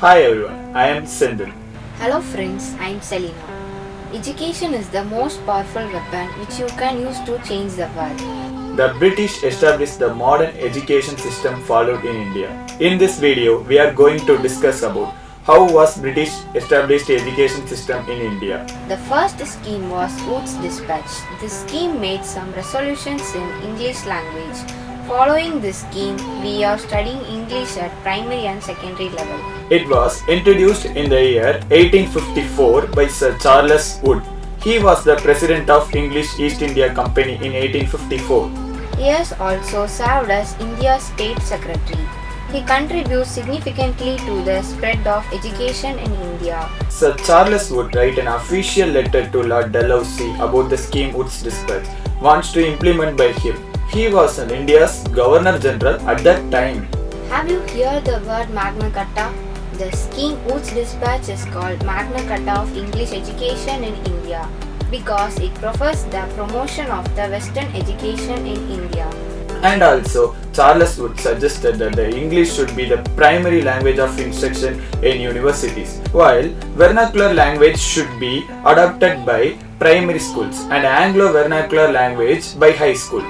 Hi everyone, I am Sindhu. Hello friends, I am Selina. Education is the most powerful weapon which you can use to change the world. The British established the modern education system followed in India. In this video, we are going to discuss about how was British established education system in India. The first scheme was Wood's Dispatch. This scheme made some resolutions in English language. Following this scheme, we are studying English at primary and secondary level. It was introduced in the year 1854 by Sir Charles Wood. He was the president of English East India Company in 1854. He has also served as India's state secretary. He contributes significantly to the spread of education in India. Sir Charles Wood wrote an official letter to Lord Dalhousie about the scheme Wood's Dispatch, wants to implement by him. He was India's Governor General at that time. Have you heard the word Magna Carta? The scheme Wood's Dispatch is called Magna Carta of English education in India because it prefers the promotion of the Western education in India. And also, Charles Wood suggested that the English should be the primary language of instruction in universities, while vernacular language should be adopted by primary schools and Anglo-vernacular language by high schools.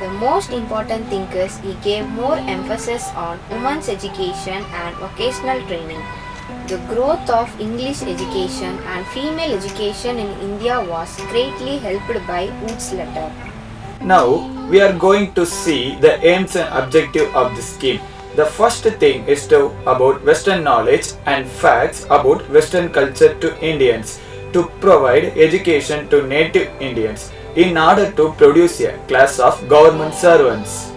The most important thing is he gave more emphasis on women's education and vocational training. The growth of English education and female education in India was greatly helped by Wood's letter. Now, we are going to see the aims and objective of the scheme. The first thing is about Western knowledge and facts about Western culture to Indians, to provide education to native Indians in order to produce a class of government servants.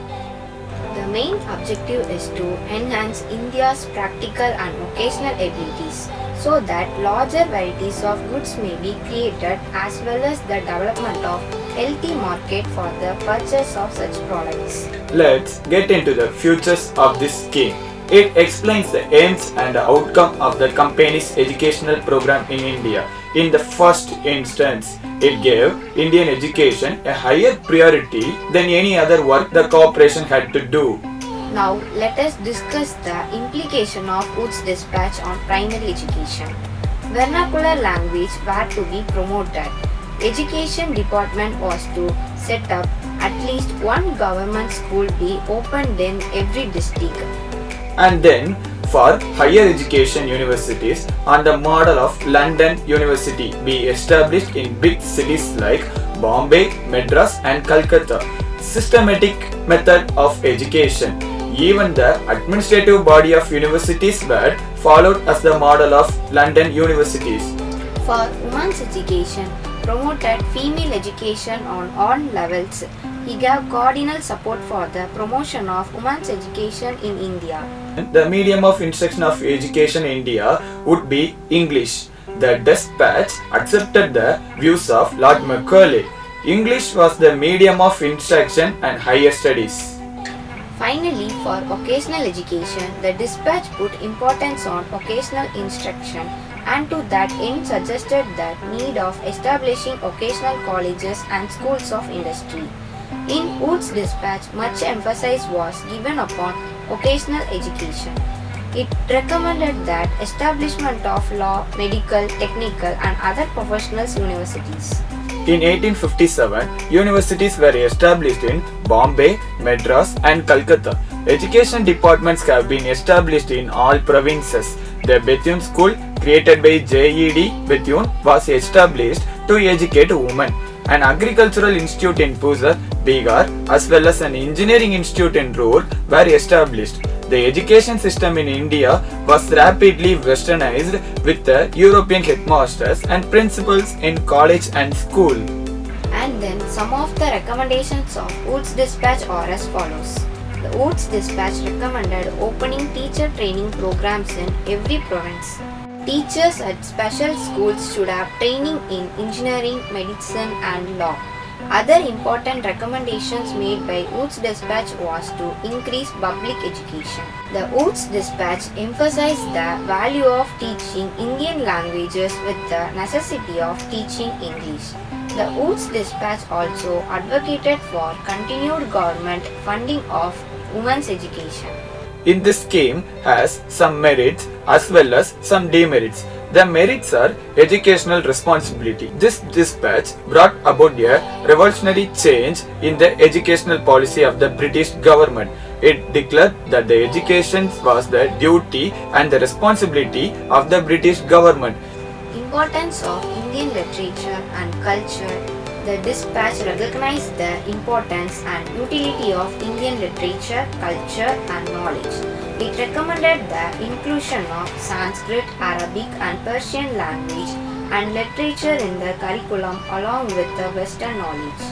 The main objective is to enhance India's practical and vocational abilities so that larger varieties of goods may be created as well as the development of healthy market for the purchase of such products. Let's get into the features of this scheme. It explains the aims and the outcome of the company's educational program in India. In the first instance, it gave Indian education a higher priority than any other work the corporation had to do. Now let us discuss the implication of Wood's Dispatch on primary education. Vernacular language were to be promoted. Education department was to set up at least one government school be opened in every district. And then for higher education universities on the model of London University be established in big cities like Bombay, Madras and Calcutta. Systematic method of education. Even the administrative body of universities were followed as the model of London universities. For women's education, promoted female education on all levels. He gave cardinal support for the promotion of women's education in India. The medium of instruction of education in India would be English. The Despatch accepted the views of Lord Macaulay. English was the medium of instruction and higher studies. Finally, for vocational education, the Dispatch put importance on vocational instruction and to that end suggested the need of establishing vocational colleges and schools of industry. In Wood's Dispatch, much emphasis was given upon vocational education. It recommended that establishment of law, medical, technical and other professional universities. In 1857, universities were established in Bombay, Madras and Calcutta. Education departments have been established in all provinces. The Bethune School, created by J.E.D. Bethune, was established to educate women. An agricultural institute in Puza, Bihar, as well as an engineering institute in Roor were established. The education system in India was rapidly westernized with the European headmasters and principals in college and school. And then some of the recommendations of Wood's Dispatch are as follows. The Wood's Dispatch recommended opening teacher training programs in every province. Teachers at special schools should have training in engineering, medicine and law. Other important recommendations made by Wood's Dispatch was to increase public education. The Wood's Dispatch emphasized the value of teaching Indian languages with the necessity of teaching English. The Wood's Dispatch also advocated for continued government funding of women's education. in this scheme has some merits as well as some demerits. The merits are educational responsibility. This dispatch brought about a revolutionary change in the educational policy of the British government. It declared that the education was the duty and the responsibility of the British government. Importance of Indian literature and culture. The dispatch recognized the importance and utility of Indian literature, culture and knowledge. It recommended the inclusion of Sanskrit, Arabic and Persian language and literature in the curriculum along with the Western knowledge.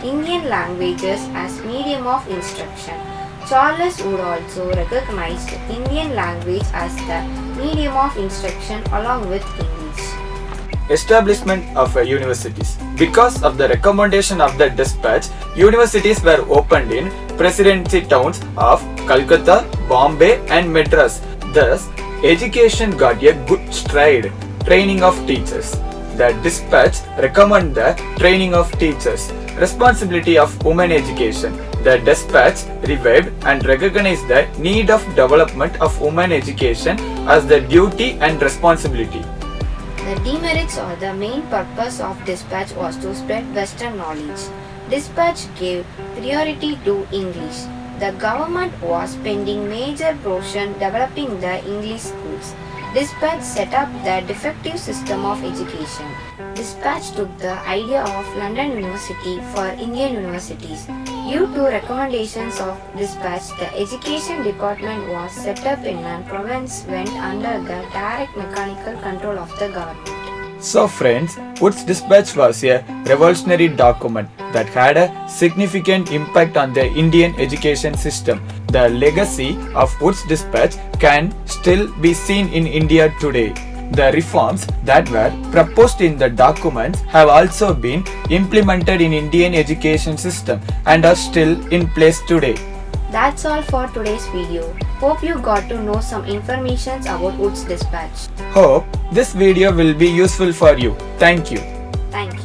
Indian languages as medium of instruction. Charles Wood also recognized Indian language as the medium of instruction along with English. Establishment of universities. Because of the recommendation of the dispatch, universities were opened in presidency towns of Calcutta, Bombay and Madras. Thus, education got a good stride. Training of teachers. The dispatch recommended the training of teachers. Responsibility of women education. The dispatch revived and recognized the need of development of women education as the duty and responsibility. The demerits or the main purpose of dispatch was to spread Western knowledge. Dispatch gave priority to English. The government was spending major portion developing the English schools. Dispatch set up the defective system of education. Dispatch took the idea of London University for Indian universities. Due to recommendations of Dispatch, the education department was set up in a province went under the direct mechanical control of the government. So friends, Wood's Dispatch was a revolutionary document that had a significant impact on the Indian education system. The legacy of Wood's Dispatch can still be seen in India today. The reforms that were proposed in the documents have also been implemented in Indian education system and are still in place today. That's all for today's video. Hope you got to know some information about Wood's Dispatch. Hope this video will be useful for you. Thank you. Thank you.